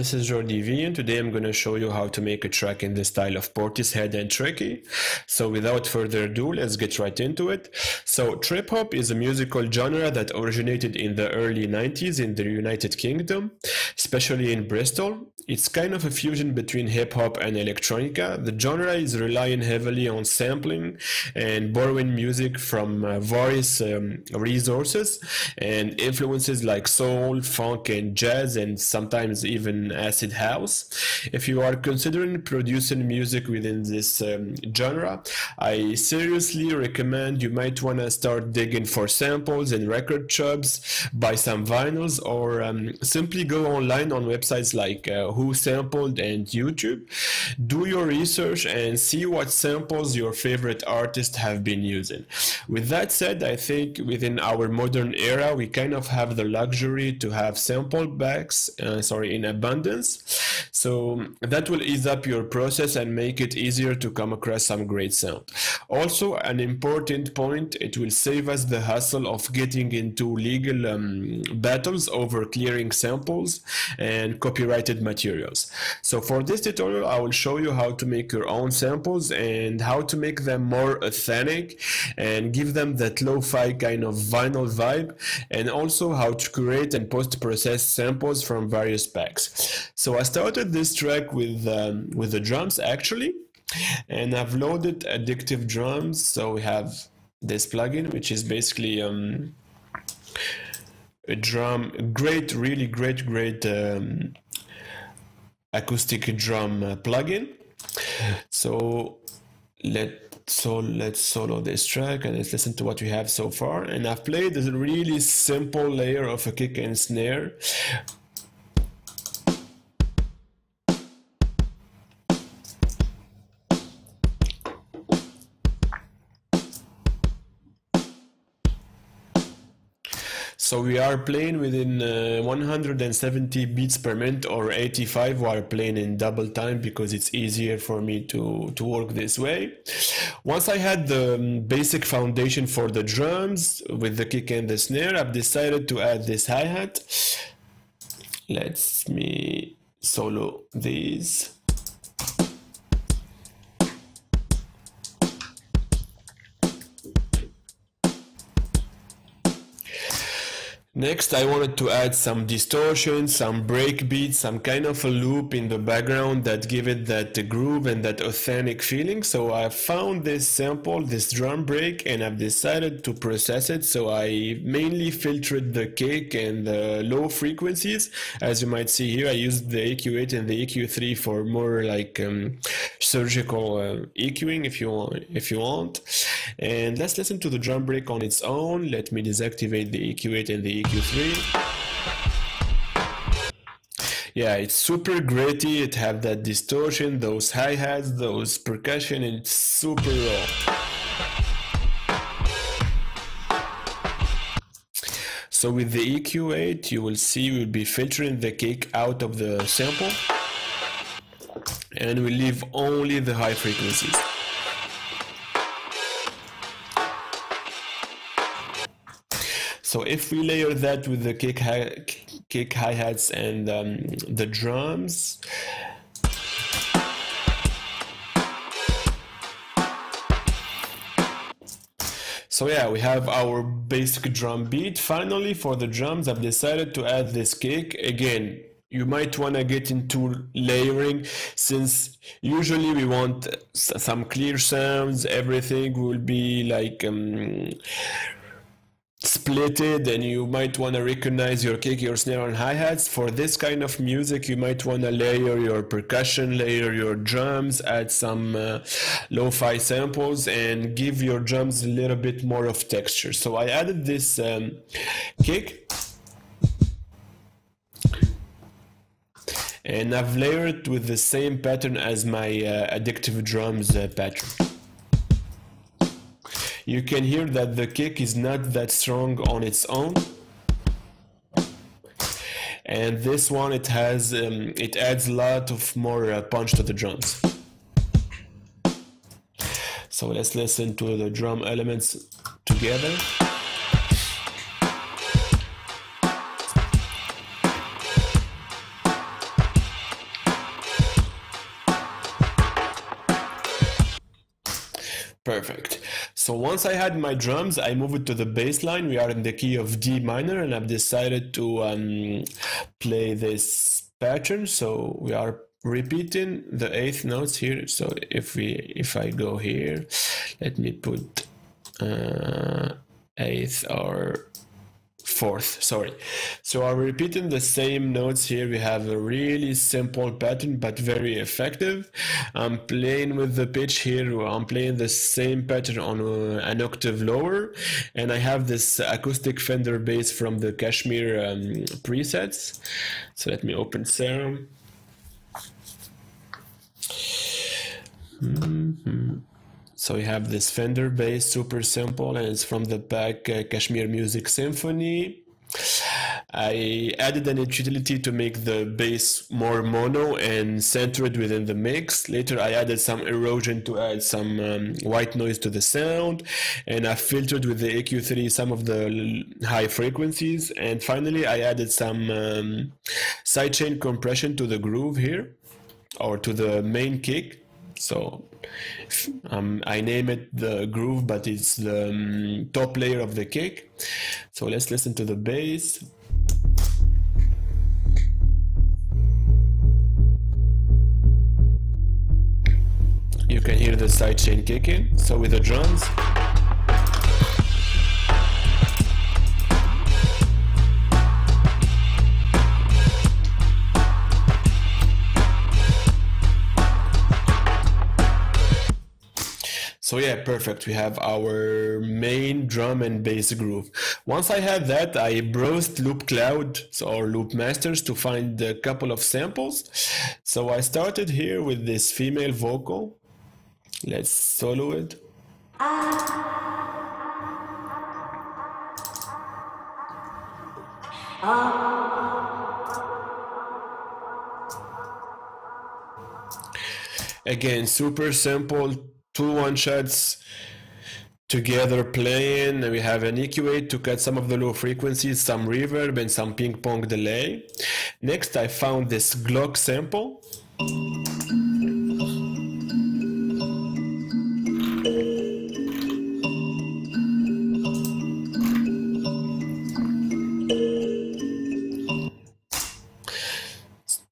This is Jordi V, and today I'm going to show you how to make a track in the style of Portishead and Tricky. So without further ado, let's get right into it. So trip hop is a musical genre that originated in the early 90s in the United Kingdom, especially in Bristol. It's kind of a fusion between hip hop and electronica. The genre is relying heavily on sampling and borrowing music from various resources and influences like soul, funk, and jazz, and sometimes even acid house. If you are considering producing music within this genre, I seriously recommend you might want to start digging for samples and record chubs, buy some vinyls, or simply go online on websites like Who Sampled and YouTube. Do your research and see what samples your favorite artists have been using. With that said, I think within our modern era, we kind of have the luxury to have sample banks in abundance. So that will ease up your process and make it easier to come across some great sound. Also, an important point, it will save us the hassle of getting into legal battles over clearing samples and copyrighted materials. So for this tutorial, I will show you how to make your own samples and how to make them more authentic and give them that lo-fi kind of vinyl vibe, and also how to create and post-process samples from various packs. So I started this track with the drums actually, and I've loaded addictive drums. So we have this plugin, which is basically a really great acoustic drum plugin. So let's solo this track and let's listen to what we have so far. And I've played a really simple layer of a kick and snare. So we are playing within 170 beats per minute or 85 while playing in double time because it's easier for me to work this way. Once I had the basic foundation for the drums with the kick and the snare, I've decided to add this hi-hat. Let me solo these. Next, I wanted to add some distortion, some breakbeat, some kind of a loop in the background that give it that groove and that authentic feeling. So I found this sample, this drum break, and I've decided to process it. So I mainly filtered the kick and the low frequencies. As you might see here, I used the EQ8 and the EQ3 for more like surgical EQing if you want. And let's listen to the drum break on its own. Let me deactivate the EQ8 and the EQ3. Yeah, it's super gritty. It have that distortion, those hi-hats, those percussion, and it's super raw. So with the EQ8, you will see we'll be filtering the kick out of the sample, and we leave only the high frequencies. So if we layer that with the kick hi-hats and the drums, so yeah, we have our basic drum beat. Finally, for the drums, I've decided to add this kick. Again, you might want to get into layering, since usually we want some clear sounds. Everything will be like splitted, and you might want to recognize your kick, your snare, and hi-hats. For this kind of music, you might want to layer your percussion, layer your drums, add some lo-fi samples, and give your drums a little bit more of texture. So I added this kick, and I've layered it with the same pattern as my addictive drums pattern. You can hear that the kick is not that strong on its own, and this one, it adds a lot of more punch to the drums. So let's listen to the drum elements together. Perfect. So once I had my drums, I moved to the bass line. We are in the key of D minor, and I've decided to play this pattern. So we are repeating the eighth notes here. So if I go here, let me put eighth or fourth, sorry. So I'm repeating the same notes here. We have a really simple pattern but very effective. I'm playing with the pitch here. I'm playing the same pattern on an octave lower, and I have this acoustic Fender bass from the Kashmir presets. So let me open Serum. So we have this Fender bass, super simple, and it's from the pack Kashmir Music Symphony. I added an utility to make the bass more mono and centered within the mix. Later I added some erosion to add some white noise to the sound, and I filtered with the EQ3 some of the high frequencies, and finally I added some sidechain compression to the groove here, or to the main kick. So I name it the groove, but it's the top layer of the kick. So let's listen to the bass. You can hear the sidechain kicking. So with the drums. So yeah, perfect. We have our main drum and bass groove. Once I had that, I browsed Loop Cloud or Loop Masters to find a couple of samples. So I started here with this female vocal. Let's solo it. Again, super simple. 2 one-shots together playing, and we have an EQ8 to cut some of the low frequencies, some reverb, and some ping-pong delay. Next, I found this Glock sample.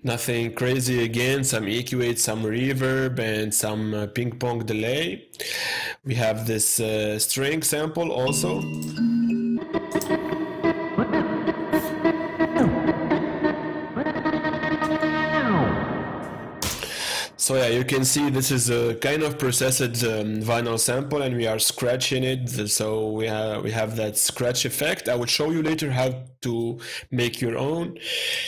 Nothing crazy again, some EQ8, some reverb, and some ping pong delay. We have this string sample also. So yeah, you can see this is a kind of processed vinyl sample, and we are scratching it. So we have that scratch effect. I will show you later how to make your own.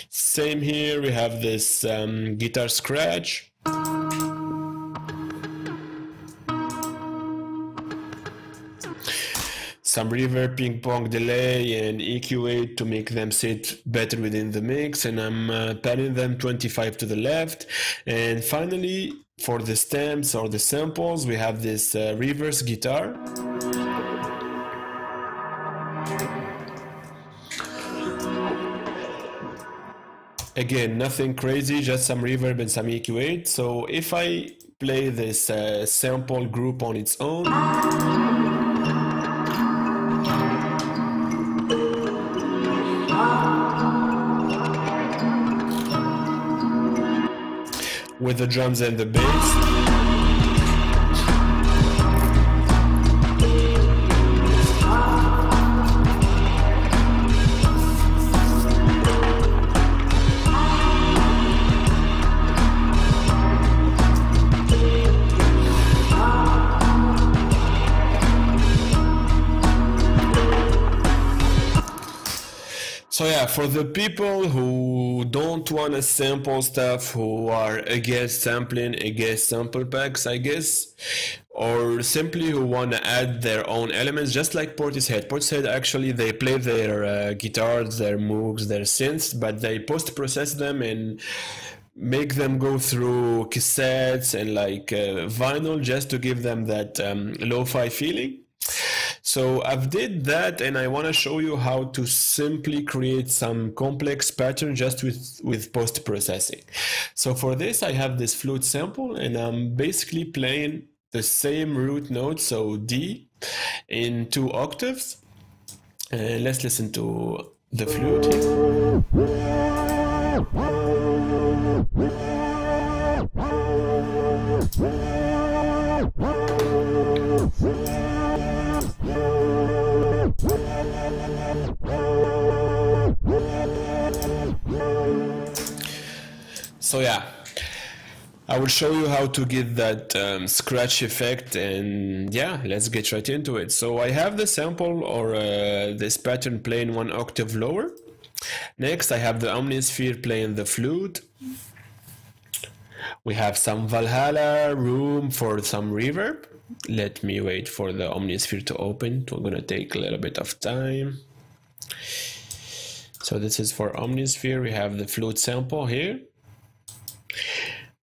Same here, we have this guitar scratch. Some reverb, ping pong delay, and EQ8 to make them sit better within the mix, and I'm panning them 25 to the left. And finally, for the stems or the samples, we have this reverse guitar. Again, nothing crazy, just some reverb and some EQ8. So if I play this sample group on its own, with the drums and the bass. So yeah, for the people who don't want to sample stuff, who are against sampling, against sample packs, I guess, or simply who want to add their own elements, just like Portishead. Portishead, actually, they play their guitars, their Moogs, their synths, but they post-process them and make them go through cassettes and like vinyl just to give them that lo-fi feeling. So I've did that, and I want to show you how to simply create some complex pattern just with post-processing. So for this, I have this flute sample, and I'm basically playing the same root note, so D, in 2 octaves. And let's listen to the flute here. So yeah, I will show you how to get that scratch effect, and yeah, let's get right into it. So I have the sample or this pattern playing 1 octave lower. Next I have the omnisphere playing the flute. We have some Valhalla room for some reverb. Let me wait for the omnisphere to open. We're gonna take a little bit of time. So this is for omnisphere. We have the flute sample here,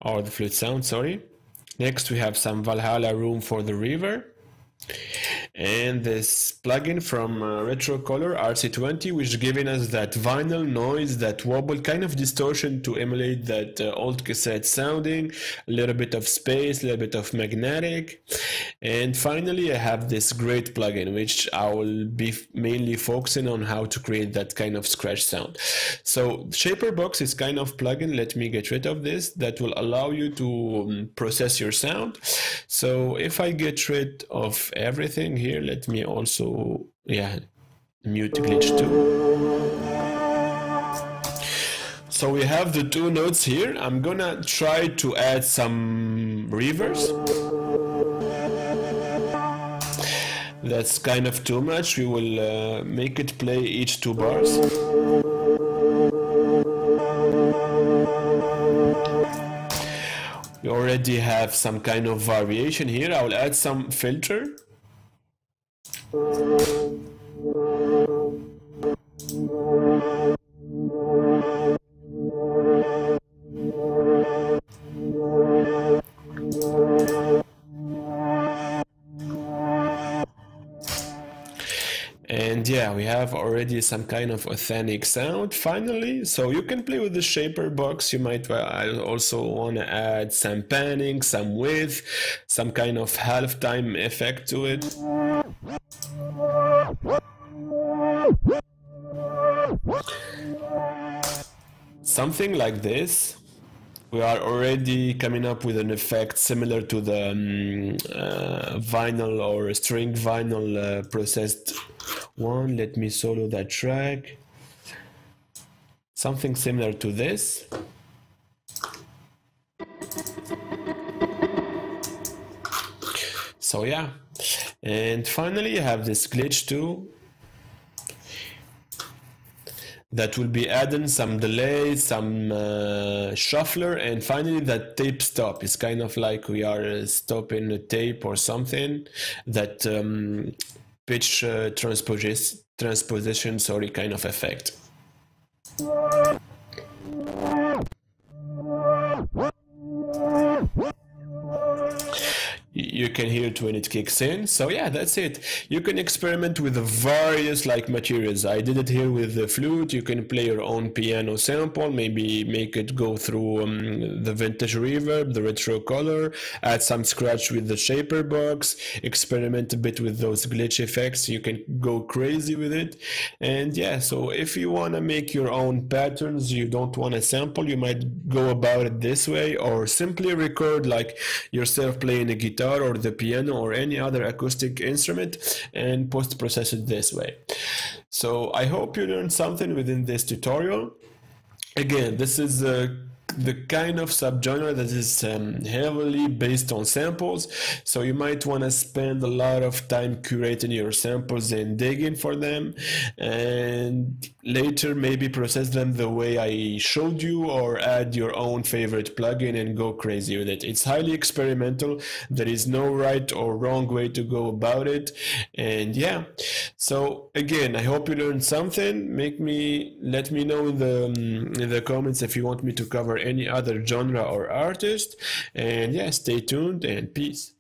or the flute sound, sorry. Next we have some Valhalla room for the reverb, and this plugin from Retrocolor RC20, which is giving us that vinyl noise, that wobble, kind of distortion to emulate that old cassette sounding, a little bit of space, a little bit of magnetic. And finally I have this great plugin which I will be mainly focusing on how to create that kind of scratch sound. So Shaper Box is kind of plugin, let me get rid of this, that will allow you to process your sound. So if I get rid of everything here, let me also mute glitch 2. So we have the 2 notes here. I'm gonna try to add some reverbs. That's kind of too much. We will make it play each 2 bars. We already have some kind of variation here. I will add some filter. And yeah, we have already some kind of authentic sound finally. So you can play with the Shaper Box. You might also want to add some panning, some width, some kind of halftime effect to it. Something like this. We are already coming up with an effect similar to the vinyl or string vinyl processed one. Let me solo that track. Something similar to this. So yeah, and finally I have this glitch 2 that will be adding some delay, some shuffler, and finally that tape stop. It's kind of like we are stopping a tape or something, that pitch transposition, sorry, kind of effect. You can hear it when it kicks in. So yeah, that's it. You can experiment with the various materials. I did it here with the flute. You can play your own piano sample, maybe make it go through the vintage reverb, the retro color, add some scratch with the Shaper Box, experiment a bit with those glitch effects. You can go crazy with it. And yeah, so if you want to make your own patterns, you don't want to sample, you might go about it this way, or simply record yourself playing a guitar or the piano or any other acoustic instrument and post-process it this way. So I hope you learned something within this tutorial. Again, this is the kind of subgenre that is heavily based on samples, so you might want to spend a lot of time curating your samples and digging for them, and later maybe process them the way I showed you, or add your own favorite plugin and go crazy with it. It's highly experimental. There is no right or wrong way to go about it. And yeah, so again, I hope you learned something. Let me know in the comments if you want me to cover any other genre or artist. And yeah, stay tuned and peace.